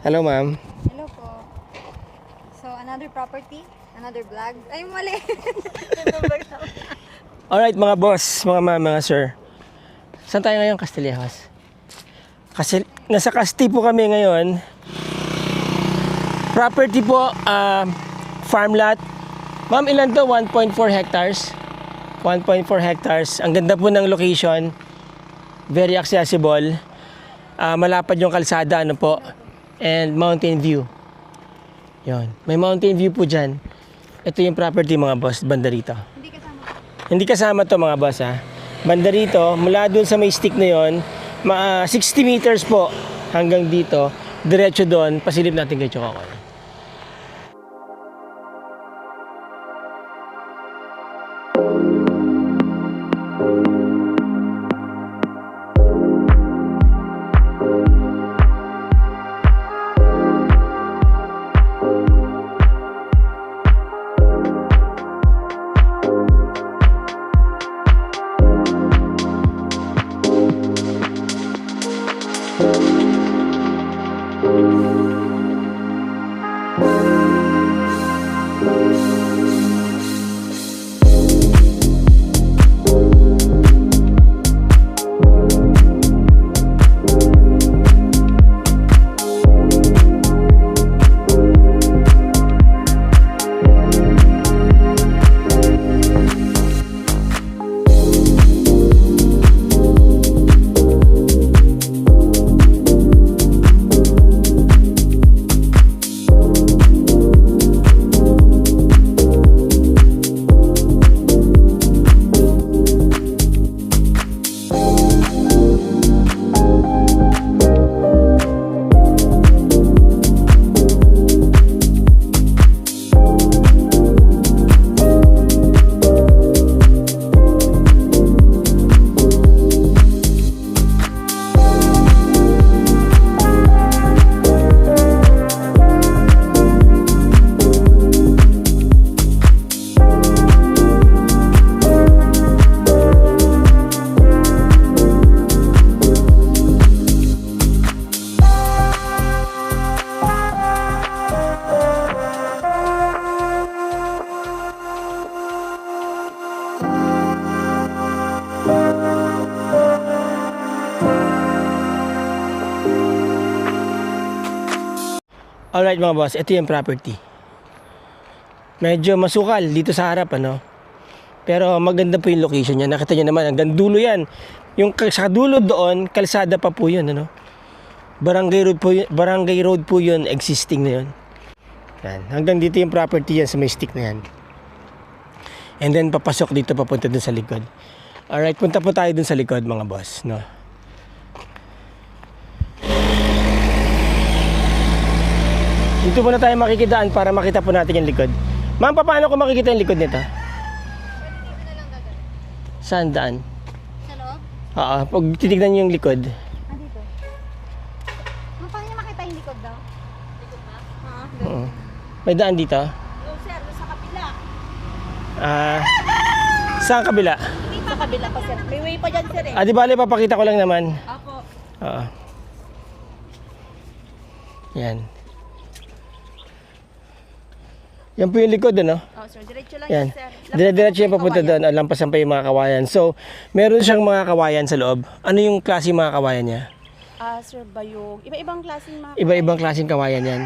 Hello, ma'am. Hello po. So, another property? Another vlog? Ay, mali. Alright, mga boss, mga ma'am, mga sir. Saan tayo ngayon, Castillejos? Kasi nasa Casti po kami ngayon. Property po, farm lot. Ma'am, ilan to? 1.4 hectares. 1.4 hectares. Ang ganda po ng location. Very accessible. Malapad yung kalsada, ano po. And mountain view. Yon. May mountain view po dyan. Ito yung property, mga boss, banda rito. Hindi kasama. Hindi kasama to, mga boss, ha. Banda rito, mula dun sa may stick na yon, 60 meters po hanggang dito. Diretso doon, pasilip natin kay Chococoy. Alright, mga boss, ito yung property. Medyo masukal dito sa harap, ano. Pero maganda po yung location niya. Nakita niyo naman, hanggang dulo yan. Yung sa dulo doon, kalsada pa po yun, ano. Barangay road po yun, existing na yun. Yan. Hanggang dito yung property yan sa may stick na yan. And then papasok dito papunta dun sa likod. Alright, punta po tayo dun sa likod, mga boss, no. Dito muna tayo makikidaan para makita po natin yung likod. Ma'am, paano ko makikita yung likod nito? Pwede dito na lang gagawin. Saan daan? Sa loob? Oo, pag titignan niyo yung likod. Dito. Paano niya makita yung likod daw? Likod ba? Oo. May daan dito? Yung sir, sa kabila. Saan kabila? Hindi pa kabila pa sir. May way pa dyan sir eh. Di bale, papakita ko lang naman. Apo. Oo. Yan. Yan po yung likod, ano? Oh sir, diretso lang Yan. sir. Dire-diretso yung papunta doon. Lampasan pa yung mga kawayan. So, meron siyang mga kawayan sa loob. Ano yung klase yung mga kawayan niya? Sir, bayog. Iba-ibang klaseng mga Iba-ibang klaseng kawayan yan.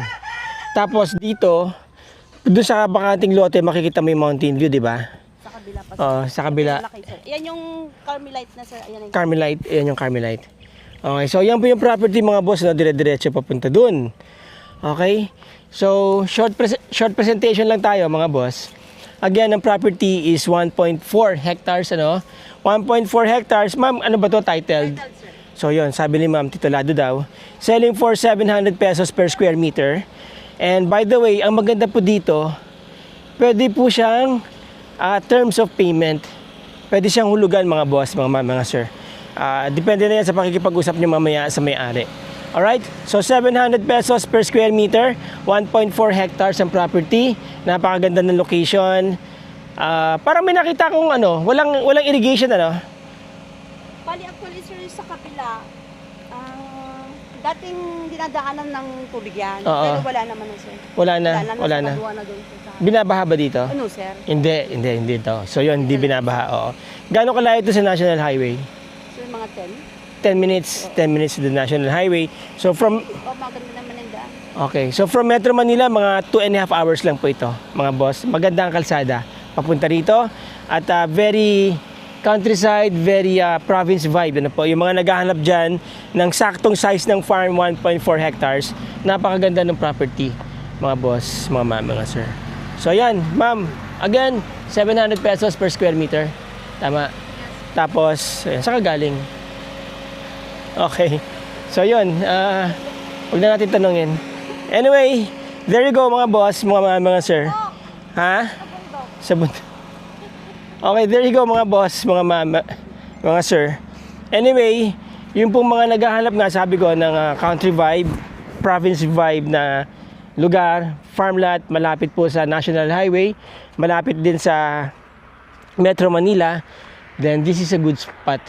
Tapos dito, doon sa bakanting lote, makikita mo yung mountain view, di ba? sa kabila pa. Oo, sa kabila. Malaki, sir. Yan yung Carmelite na sir. Ayan yung Carmelite, yan yung Carmelite. Okay, so yan po yung property, mga boss, na dire-diretso papunta doon. Okay? So, short presentation lang tayo, mga boss. Again, ang property is 1.4 hectares, ano? 1.4 hectares. Ma'am, ano ba to titled? So, yun, sabi ni ma'am, titulado daw. Selling for 700 pesos per square meter. And by the way, ang maganda po dito, pwede po siyang terms of payment. Pwede siyang hulugan, mga boss, mga ma'am, mga sir. Depende na yan sa pakikipag-usap niyo mamaya sa may-ari. Alright? So 700 pesos per square meter, 1.4 hectares ang property. Napakaganda ng location. Parang may nakita kong ano, walang irrigation ano. Bali actually sir sa kapila, Dating dinadaanan ng tubig yan. Oo. Pero wala naman na, sir. Wala na. Wala na. Nasa na doon, sir, sa... Binabaha ba dito? Ano, sir? Hindi to. So yun, hindi binabaha. Oo. Gaano kalayo ito sa National Highway? So, yung mga 10 10. minutes to the National Highway. So from Maganda naman ang daan. Okay, so from Metro Manila, mga 2.5 hours lang po ito, mga boss. Magandang kalsada papunta rito. At very countryside, very province vibe. Ano po, yung mga naghahanap dyan ng saktong size ng farm, 1.4 hectares. Napakaganda ng property, mga boss, mga ma'am, mga sir. So yan, ma'am, again, 700 pesos per square meter. Tama. Tapos, ayan, saan ka galing? Okay. So yun, huwag na natin tanungin. Anyway, there you go mga boss, mga sir. Ha? Sa bundok. Okay, there you go mga boss, mga sir. Anyway, yung pong mga naghahanap nga, sabi ko, ng country vibe, province vibe na lugar, farm lot, malapit po sa National Highway, malapit din sa Metro Manila, then this is a good spot.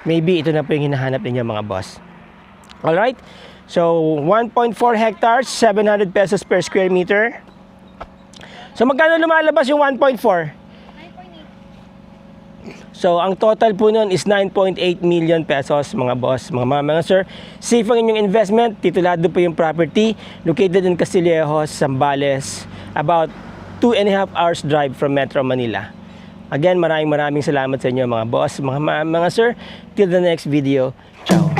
Maybe ito na po yung hinahanap ninyo mga boss. Alright? So, 1.4 hectares, 700 pesos per square meter. So, magkano lumalabas yung 1.4? 9.8. So, ang total po nun is 9.8 million pesos, mga boss, mga sir. Safe ang inyong investment. Titulado po yung property. Located in Castillejos, Zambales. About 2.5 hours drive from Metro Manila. Again, maraming salamat sa inyo, mga boss, mga sir. Till the next video. Ciao.